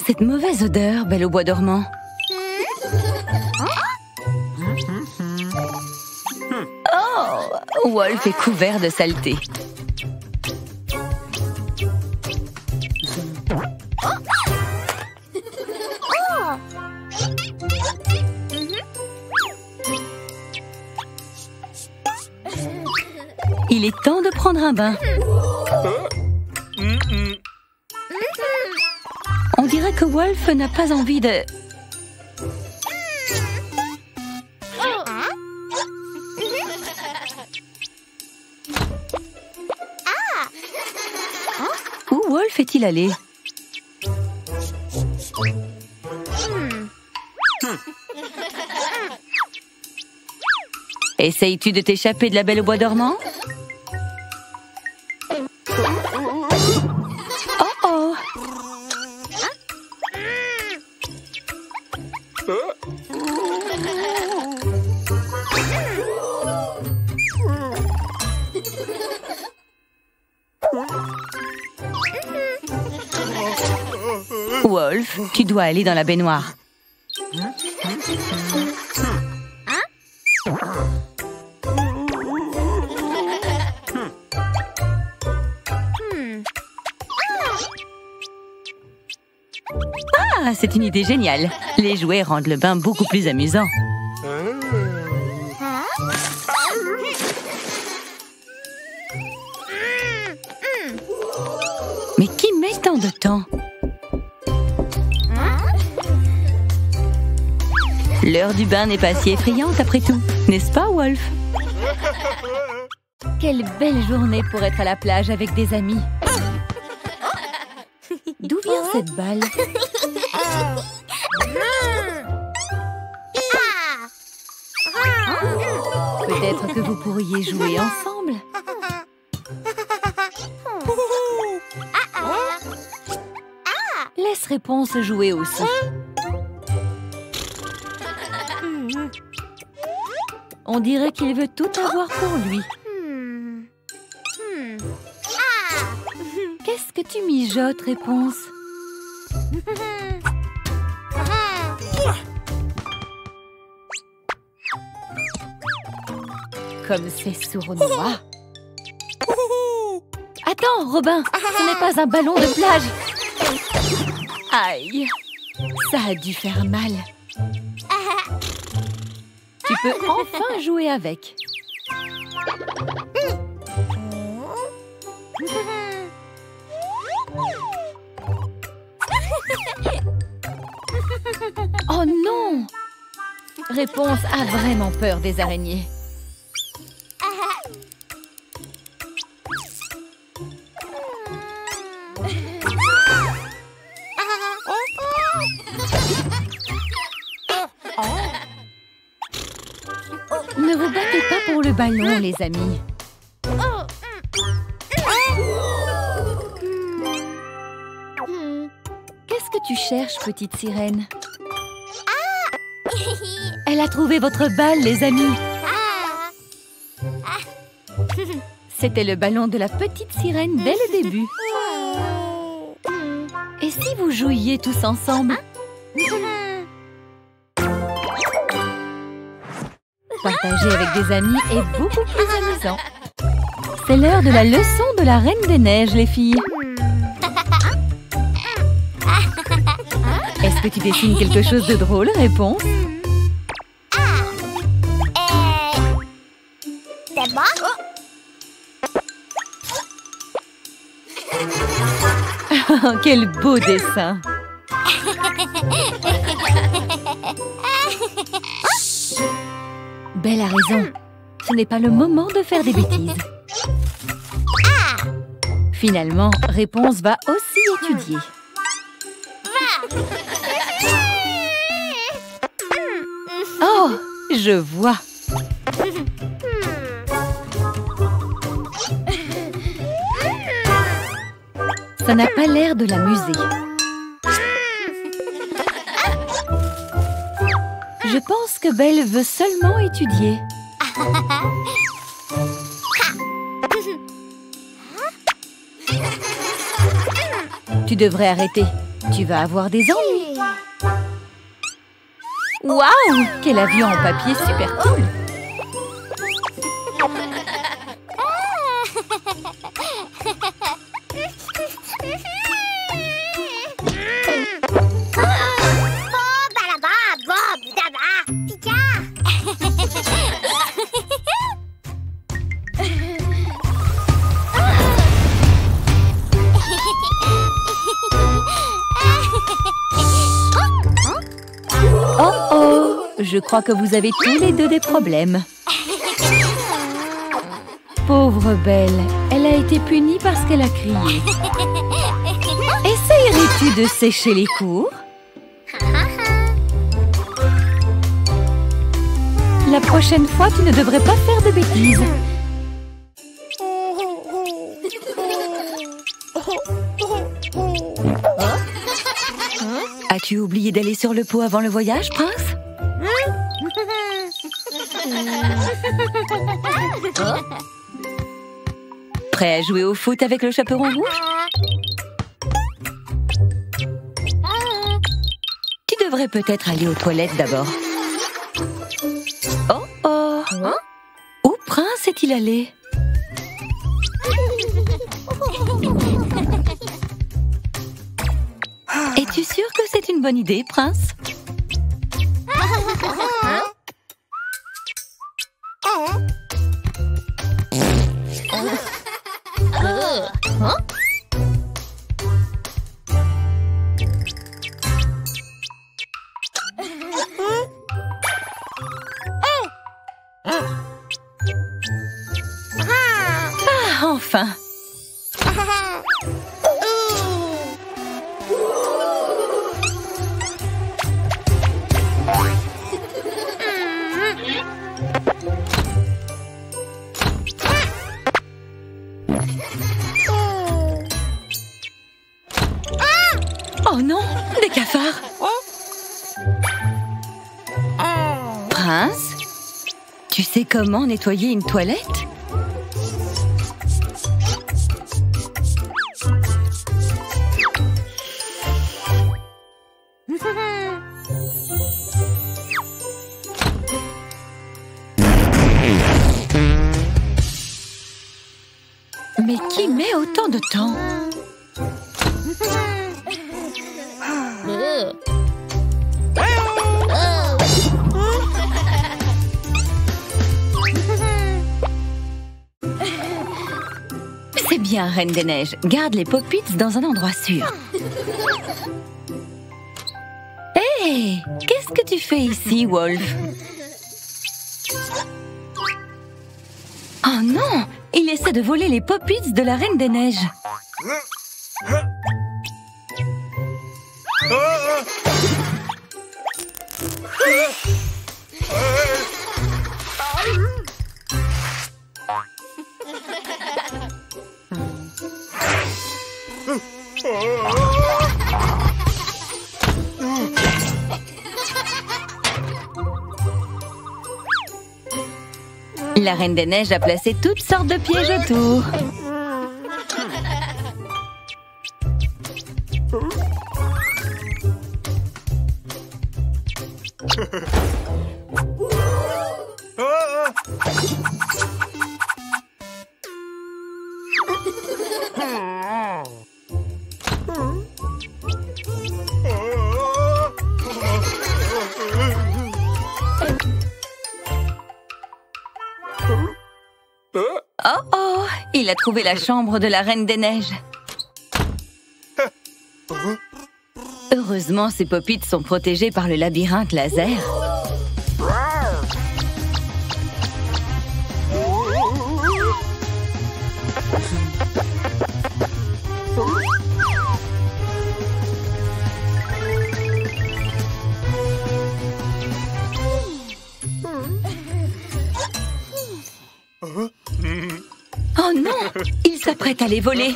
cette mauvaise odeur, Belle au bois dormant? Oh, Wolf est couvert de saleté. Il est temps de prendre un bain. On dirait que Wolf n'a pas envie de... Où Wolf est-il allé? Essayes-tu de t'échapper de la Belle au bois dormant? Oh oh! Wolf, tu dois aller dans la baignoire. Ah, c'est une idée géniale. Les jouets rendent le bain beaucoup plus amusant. Mais qui met tant de temps? L'heure du bain n'est pas si effrayante après tout, n'est-ce pas, Wolf? Quelle belle journée pour être à la plage avec des amis. D'où vient cette balle? Peut-être que vous pourriez jouer ensemble. Laisse Réponse jouer aussi. On dirait qu'il veut tout avoir pour lui. Qu'est-ce que tu mijotes, Réponse? Comme c'est sournois. Attends, Robin, ce n'est pas un ballon de plage. Aïe, ça a dû faire mal. Tu peux enfin jouer avec. Oh non! Réponse a vraiment peur des araignées. Ne vous battez pas pour le ballon, les amis. Qu'est-ce que tu cherches, petite sirène? Elle a trouvé votre balle, les amis. C'était le ballon de la petite sirène dès le début. Et si vous jouiez tous ensemble? Partager avec des amis est beaucoup plus amusant. C'est l'heure de la leçon de la Reine des Neiges, les filles. Est-ce que tu dessines quelque chose de drôle, Réponse? C'est bon? Oh, quel beau dessin! Belle a raison. Ce n'est pas le moment de faire des bêtises. Finalement, Réponse va aussi étudier. Oh, je vois. Ça n'a pas l'air de l'amuser. Je pense que Belle veut seulement étudier. Tu devrais arrêter. Tu vas avoir des ennuis. Waouh! Quel avion en papier super cool! Oh oh! Je crois que vous avez tous les deux des problèmes. Pauvre Belle, elle a été punie parce qu'elle a crié. Essayerais-tu de sécher les cours? La prochaine fois, tu ne devrais pas faire de bêtises. As-tu oublié d'aller sur le pot avant le voyage, Prince? Prêt à jouer au foot avec le chaperon rouge? Tu devrais peut-être aller aux toilettes d'abord. Oh oh! Où Prince est-il allé? Es-tu sûr que c'est une bonne idée, Prince? Ah, enfin! Oh non, des cafards! Prince, tu sais comment nettoyer une toilette? Mais qui met autant de temps? C'est bien, Reine des Neiges. Garde les Pop-Its dans un endroit sûr. Hé! Qu'est-ce que tu fais ici, Wolf? Oh non! Il essaie de voler les Pop-Its de la Reine des Neiges. La Reine des Neiges a placé toutes sortes de pièges autour. Oh oh, il a trouvé la chambre de la Reine des Neiges. Heureusement, ces Pop-Its sont protégés par le labyrinthe laser. Oh non! Il s'apprête à les voler.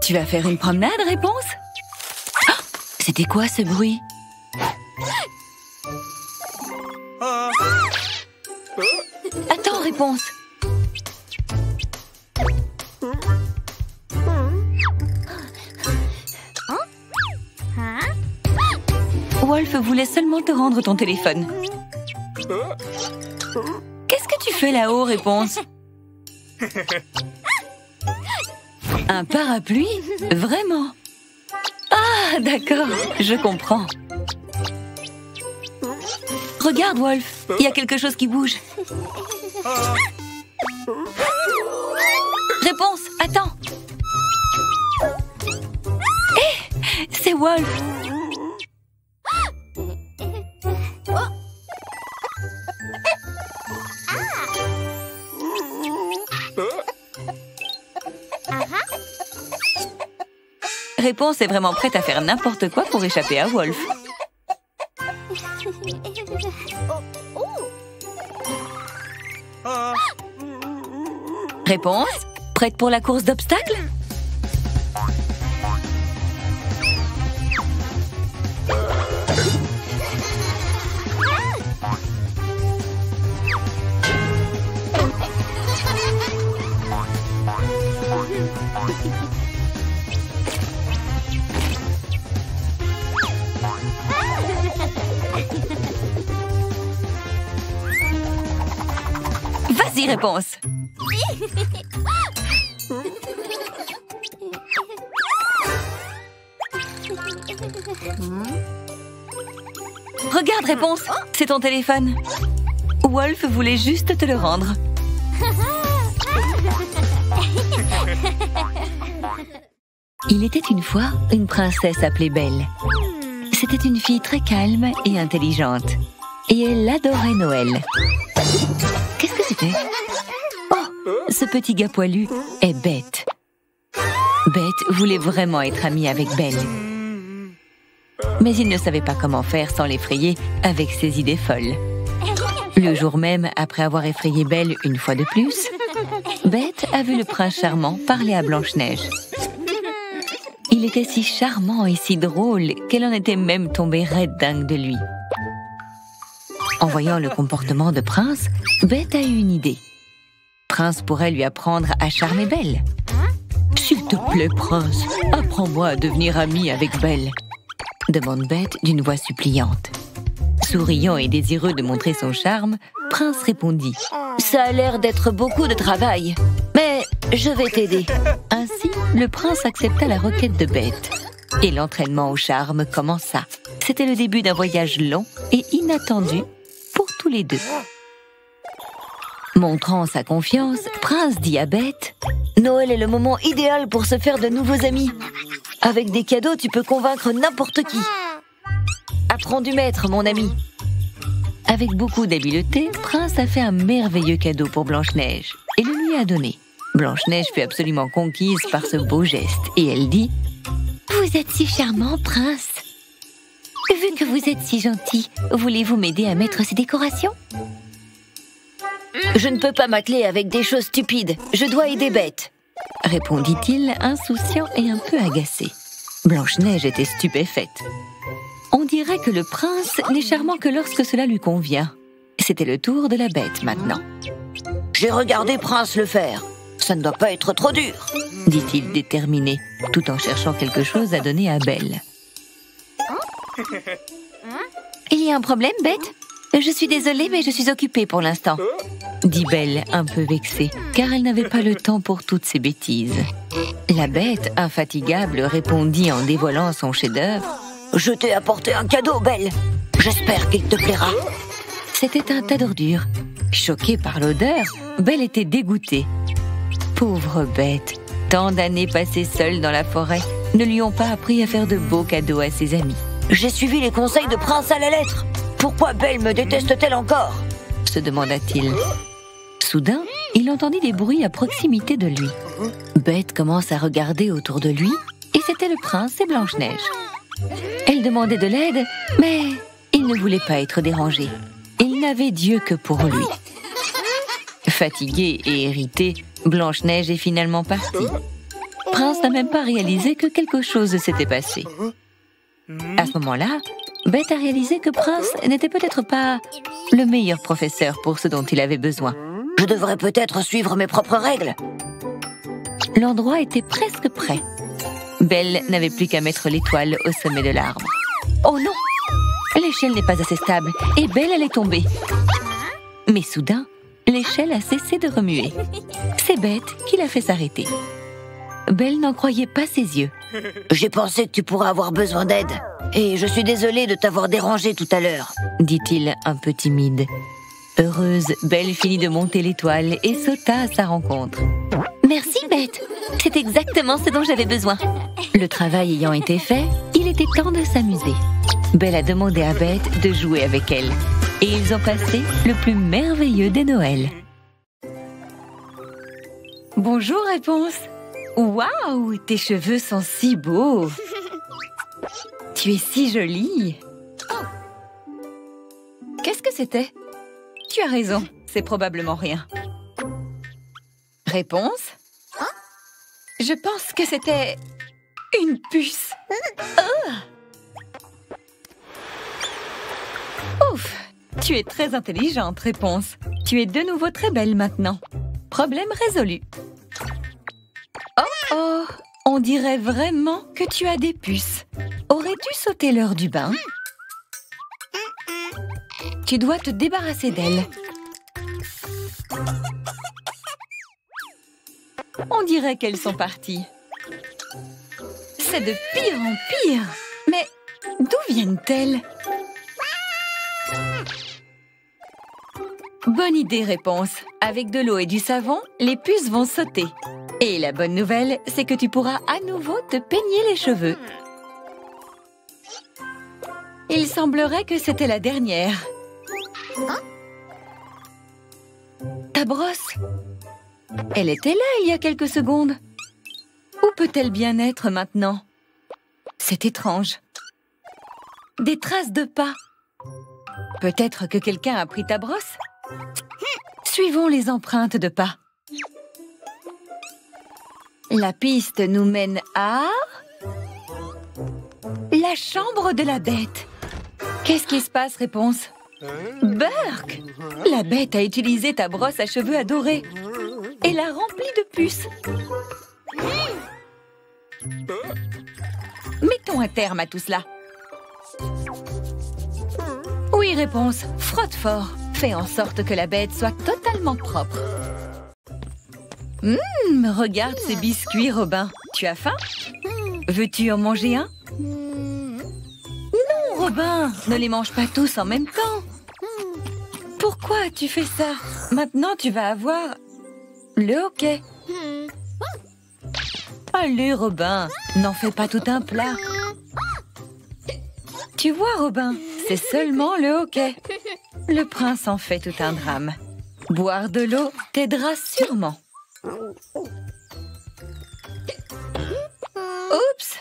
Tu vas faire une promenade, réponse? Oh, c'était quoi ce bruit? Attends, Réponse. Wolf voulait seulement te rendre ton téléphone. Qu'est-ce que tu fais là-haut, Réponse? Un parapluie? Vraiment? Ah, d'accord, je comprends. Regarde, Wolf, il y a quelque chose qui bouge. Réponse, attends. Hé, c'est Wolf. Réponse est vraiment prête à faire n'importe quoi pour échapper à Wolf. Réponse, prête pour la course d'obstacles? Vas-y, Réponse. Regarde, Réponse, c'est ton téléphone. Wolf voulait juste te le rendre. Il était une fois une princesse appelée Belle. C'était une fille très calme et intelligente. Et elle adorait Noël. Qu'est-ce que c'était? Oh, ce petit gars poilu est Bête. Bête voulait vraiment être amie avec Belle. Mais il ne savait pas comment faire sans l'effrayer avec ses idées folles. Le jour même, après avoir effrayé Belle une fois de plus, Bête a vu le prince charmant parler à Blanche-Neige. Il était si charmant et si drôle qu'elle en était même tombée raide dingue de lui. En voyant le comportement de Prince, Bête a eu une idée. Prince pourrait lui apprendre à charmer Belle. « S'il te plaît, Prince, apprends-moi à devenir ami avec Belle », demande Bête d'une voix suppliante. Souriant et désireux de montrer son charme, Prince répondit « Ça a l'air d'être beaucoup de travail, mais je vais t'aider. » Ainsi, le prince accepta la requête de Bête. Et l'entraînement au charme commença. C'était le début d'un voyage long et inattendu pour tous les deux. Montrant sa confiance, Prince dit à Bête « Noël est le moment idéal pour se faire de nouveaux amis. Avec des cadeaux, tu peux convaincre n'importe qui. Apprends du maître, mon ami. » Avec beaucoup d'habileté, Prince a fait un merveilleux cadeau pour Blanche-Neige et le lui a donné. Blanche-Neige fut absolument conquise par ce beau geste et elle dit « Vous êtes si charmant, Prince. Vu que vous êtes si gentil, voulez-vous m'aider à mettre ces décorations ?» « Je ne peux pas m'atteler avec des choses stupides. Je dois aider Bête. » répondit-il, insouciant et un peu agacé. Blanche-Neige était stupéfaite. On dirait que le prince n'est charmant que lorsque cela lui convient. C'était le tour de la Bête maintenant. « J'ai regardé Prince le faire. Ça ne doit pas être trop dur, » dit-il déterminé, tout en cherchant quelque chose à donner à Belle. « Il y a un problème, Bête ? Je suis désolée, mais je suis occupée pour l'instant, » dit Belle, un peu vexée, car elle n'avait pas le temps pour toutes ces bêtises. La Bête, infatigable, répondit en dévoilant son chef-d'œuvre. « Je t'ai apporté un cadeau, Belle. J'espère qu'il te plaira. » C'était un tas d'ordures. Choquée par l'odeur, Belle était dégoûtée. Pauvre Bête, tant d'années passées seule dans la forêt ne lui ont pas appris à faire de beaux cadeaux à ses amis. « J'ai suivi les conseils de Prince à la lettre. Pourquoi Belle me déteste-t-elle encore ?» se demanda-t-il. Soudain, il entendit des bruits à proximité de lui. Bête commence à regarder autour de lui et c'était le prince et Blanche-Neige. Elle demandait de l'aide, mais il ne voulait pas être dérangé. Il n'avait Dieu que pour lui. Fatiguée et irritée, Blanche-Neige est finalement partie. Prince n'a même pas réalisé que quelque chose s'était passé. À ce moment-là, Bette a réalisé que Prince n'était peut-être pas le meilleur professeur pour ce dont il avait besoin. Je devrais peut-être suivre mes propres règles. L'endroit était presque prêt. Belle n'avait plus qu'à mettre l'étoile au sommet de l'arbre. Oh non! L'échelle n'est pas assez stable et Belle allait tomber. Mais soudain, l'échelle a cessé de remuer. C'est Bette qui l'a fait s'arrêter. Belle n'en croyait pas ses yeux. J'ai pensé que tu pourrais avoir besoin d'aide. Et je suis désolée de t'avoir dérangé tout à l'heure, dit-il un peu timide. Heureuse, Belle finit de monter l'étoile et sauta à sa rencontre. Merci, Bette. C'est exactement ce dont j'avais besoin. Le travail ayant été fait, il était temps de s'amuser. Belle a demandé à Bette de jouer avec elle. Et ils ont passé le plus merveilleux des Noëls. Bonjour, Réponse. Waouh, tes cheveux sont si beaux. Tu es si jolie. Qu'est-ce que c'était? Tu as raison, c'est probablement rien. Réponse? Je pense que c'était une puce. Ouf, tu es très intelligente, Réponse. Tu es de nouveau très belle maintenant. Problème résolu. Oh, on dirait vraiment que tu as des puces. Aurais-tu sauté l'heure du bain? Tu dois te débarrasser d'elles. On dirait qu'elles sont parties. C'est de pire en pire. Mais d'où viennent-elles? Bonne idée, Réponse. Avec de l'eau et du savon, les puces vont sauter. Et la bonne nouvelle, c'est que tu pourras à nouveau te peigner les cheveux. Il semblerait que c'était la dernière. Ta brosse? Elle était là il y a quelques secondes. Où peut-elle bien être maintenant? C'est étrange. Des traces de pas. Peut-être que quelqu'un a pris ta brosse? Suivons les empreintes de pas. La piste nous mène à... la chambre de la bête. Qu'est-ce qui se passe, Réponse? Burk! La bête a utilisé ta brosse à cheveux adorée et l'a remplie de puces. Mettons un terme à tout cela. Oui, Réponse. Frotte fort. Fais en sorte que la bête soit totalement propre. Regarde ces biscuits, Robin. Tu as faim? Veux-tu en manger un? Non, Robin, ne les mange pas tous en même temps. Pourquoi tu fais ça? Maintenant, tu vas avoir le hoquet. Allez, Robin, n'en fais pas tout un plat. Tu vois, Robin, c'est seulement le hoquet. Le prince en fait tout un drame. Boire de l'eau t'aidera sûrement. Oups!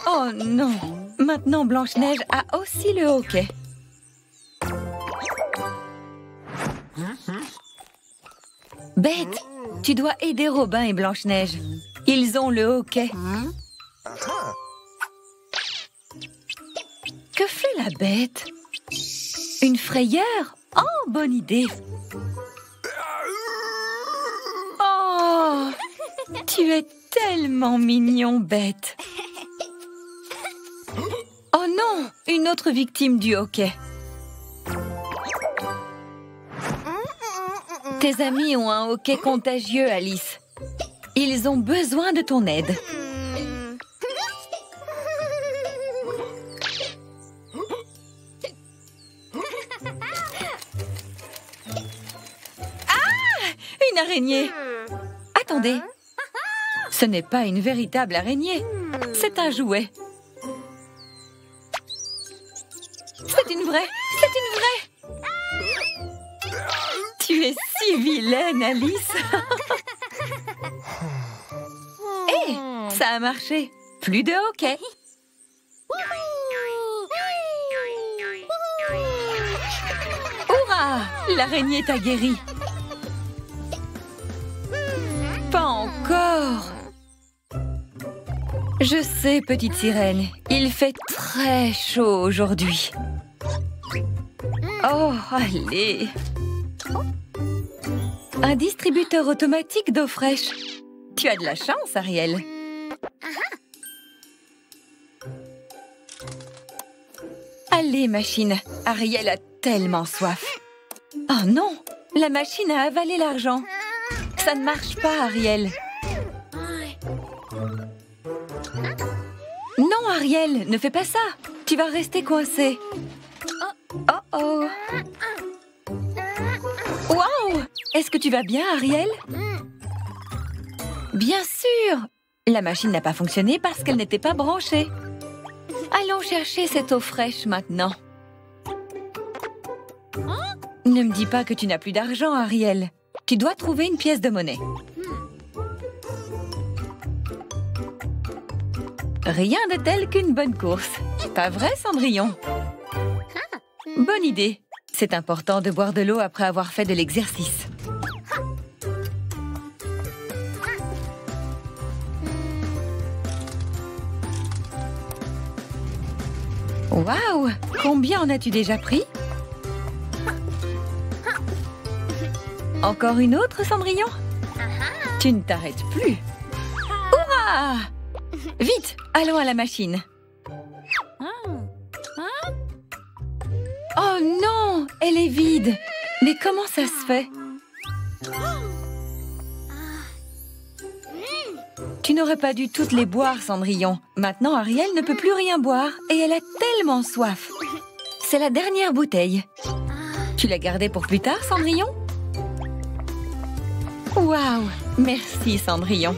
Oh non! Maintenant, Blanche-Neige a aussi le hoquet. Bête, tu dois aider Robin et Blanche-Neige. Ils ont le hoquet. Que fait la bête? Une frayeur? Oh, bonne idée! Oh! Tu es tellement mignon, Bête. Oh non! Une autre victime du hoquet. Tes amis ont un hoquet contagieux, Alice. Ils ont besoin de ton aide. Une araignée! Attendez! Ce n'est pas une véritable araignée. C'est un jouet. C'est une vraie! C'est une vraie! Tu es si vilaine, Alice! Hé! Ça a marché! Plus de hoquet! Hurrah! L'araignée t'a guéri! Pas encore. Je sais, petite sirène, il fait très chaud aujourd'hui. Oh, allez. Un distributeur automatique d'eau fraîche. Tu as de la chance, Ariel. Allez, machine. Ariel a tellement soif. Oh non, la machine a avalé l'argent. Ça ne marche pas, Ariel. Non, Ariel, ne fais pas ça. Tu vas rester coincé. Oh oh. Wow! Est-ce que tu vas bien, Ariel? Bien sûr! La machine n'a pas fonctionné parce qu'elle n'était pas branchée. Allons chercher cette eau fraîche maintenant. Ne me dis pas que tu n'as plus d'argent, Ariel. Tu dois trouver une pièce de monnaie. Rien de tel qu'une bonne course. Pas vrai, Cendrillon? Bonne idée. C'est important de boire de l'eau après avoir fait de l'exercice. Waouh! Combien en as-tu déjà pris? Encore une autre, Cendrillon? Tu ne t'arrêtes plus. Hurrah! Vite, allons à la machine. Oh non, elle est vide. Mais comment ça se fait? Tu n'aurais pas dû toutes les boire, Cendrillon. Maintenant, Ariel ne peut plus rien boire et elle a tellement soif. C'est la dernière bouteille. Tu l'as gardée pour plus tard, Cendrillon? Waouh! Merci, Cendrillon.